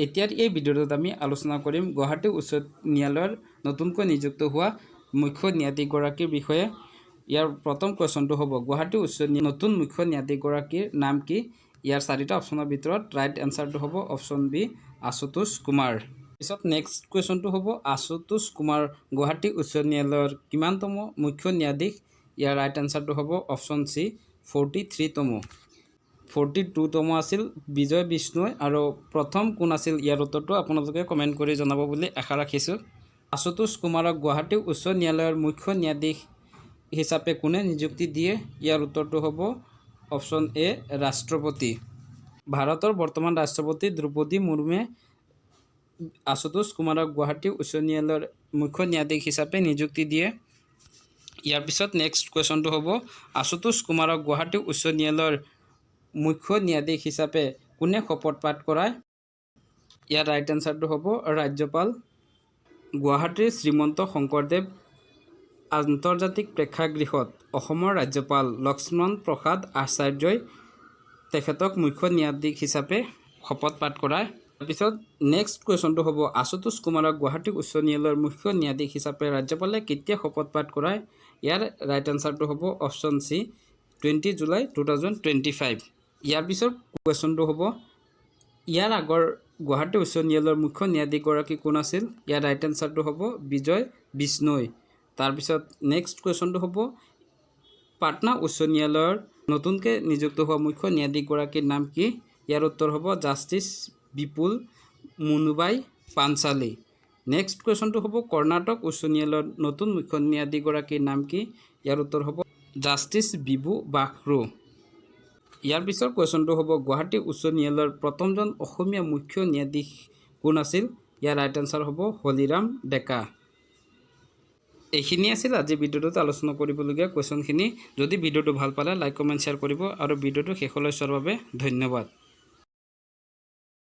এতিয়াৰ এই ভিডিঅ'টোত আমি আলোচনা কৰিম গুৱাহাটী উচ্চ ন্যায়ালয়ৰ নতুনকৈ নিযুক্ত হোৱা মুখ্য ন্যায়াধীশগৰাকীৰ বিষয়ে। ইয়াৰ প্ৰথম কুৱেশ্যনটো হ'ব গুৱাহাটী উচ্চ নতুন মুখ্য ন্যায়াধীশগৰাকীৰ নাম কি? ইয়াৰ 4টা অপশ্যনৰ ভিতৰত ৰাইট এনচাৰটো হ'ব অপশ্যন বি আশুতোষ কুমাৰ। পিছত নেক্সট কুৱেশ্যনটো হ'ব আশুতোষ কুমাৰ গুৱাহাটী উচ্চ ন্যায়ালয়ৰ কিমানতম মুখ্য ন্যায়াধীশ? ইয়াৰ ৰাইট এনচাৰটো হ'ব অপশ্যন চি 43তম। 42তম আছিল বিজয় বিষ্ণৈ আৰু প্ৰথম কোন আছিল? ইয়াৰ উত্তৰটো আপোনালোকে কমেণ্ট কৰি জনাব বুলি আশা ৰাখিছোঁ। আশুতোষ কুমাৰক গুৱাহাটী উচ্চ ন্যায়ালয়ৰ মুখ্য ন্যায়াধীশ হিচাপে কোনে নিযুক্তি দিয়ে? ইয়াৰ উত্তৰটো হ'ব অপশ্যন এ ৰাষ্ট্ৰপতি। ভাৰতৰ বৰ্তমান ৰাষ্ট্ৰপতি দ্ৰৌপদী মুৰ্মুৱে আশুতোষ কুমাৰক গুৱাহাটী উচ্চ ন্যায়ালয়ৰ মুখ্য ন্যায়াধীশ হিচাপে নিযুক্তি দিয়ে। ইয়াৰ পিছত নেক্সট কুৱেশ্যনটো হ'ব আশুতোষ কুমাৰক গুৱাহাটী উচ্চ ন্যায়ালয়ৰ মুখ্য ন্যায়াধীশ হিচাপে কোনে শপত পাঠ কৰায়? ইয়াৰ ৰাইট এনচাৰটো হ'ব ৰাজ্যপাল। গুৱাহাটীৰ শ্ৰীমন্ত শংকৰদেৱ আন্তৰ্জাতিক প্ৰেক্ষাগৃহত অসমৰ ৰাজ্যপাল লক্ষ্মণ প্ৰসাদ আচাৰ্যই তেখেতক মুখ্য ন্যায়াধীশ হিচাপে শপত পাঠ কৰায়। তাৰপিছত নেক্সট কুৱেশ্যনটো হ'ব আশুতোষ কুমাৰক গুৱাহাটী উচ্চ ন্যায়ালয়ৰ মুখ্য ন্যায়াধীশ হিচাপে ৰাজ্যপালে কেতিয়া শপত পাঠ কৰায়? ইয়াৰ ৰাইট এনচাৰটো হ'ব অপশ্যন চি 20 জুলাই 2025। ইয়াৰ পিছৰ কুৱেশ্যনটো হ'ব ইয়াৰ আগৰ গুৱাহাটী উচ্চ ন্যায়ালয়ৰ মুখ্য ন্যায়াধীশগৰাকী কোন আছিল? ইয়াৰ ৰাইট এনচাৰটো হ'ব বিজয় বিষ্ণৈ। তাৰপিছত নেক্সট কুৱেশ্যনটো হ'ব পাটনা উচ্চ ন্যায়ালয়ৰ নতুনকৈ নিযুক্ত হোৱা মুখ্য ন্যায়াধীশগৰাকীৰ নাম কি? ইয়াৰ উত্তৰ হ'ব জাষ্টিছ বিপুল মুনুবাই পাঞ্চালী। নেক্সট কুৱেশ্যনটো হ'ব কৰ্ণাটক উচ্চ ন্যায়ালয়ৰ নতুন মুখ্য ন্যায়াধীশগৰাকীৰ নাম কি? ইয়াৰ উত্তৰ হ'ব জাষ্টিছ বিভু বাখ্ৰু। ইয়াৰ পিছৰ কুৱেশ্যনটো হ'ব গুৱাহাটী উচ্চ ন্যায়ালয়ৰ প্ৰথমজন অসমীয়া মুখ্য ন্যায়াধীশ কোন আছিল? ইয়াৰ ৰাইট এনচাৰ হ'ব হলিৰাম ডেকা। এইখিনি আছিল আজি ভিডিঅ'টোত আলোচনা কৰিবলগীয়া কুৱেশ্যনখিনি। যদি ভিডিঅ'টো ভাল পালে লাইক কমেণ্ট শ্বেয়াৰ কৰিব আৰু ভিডিঅ'টো শেষলৈ চোৱাৰ বাবে ধন্যবাদ।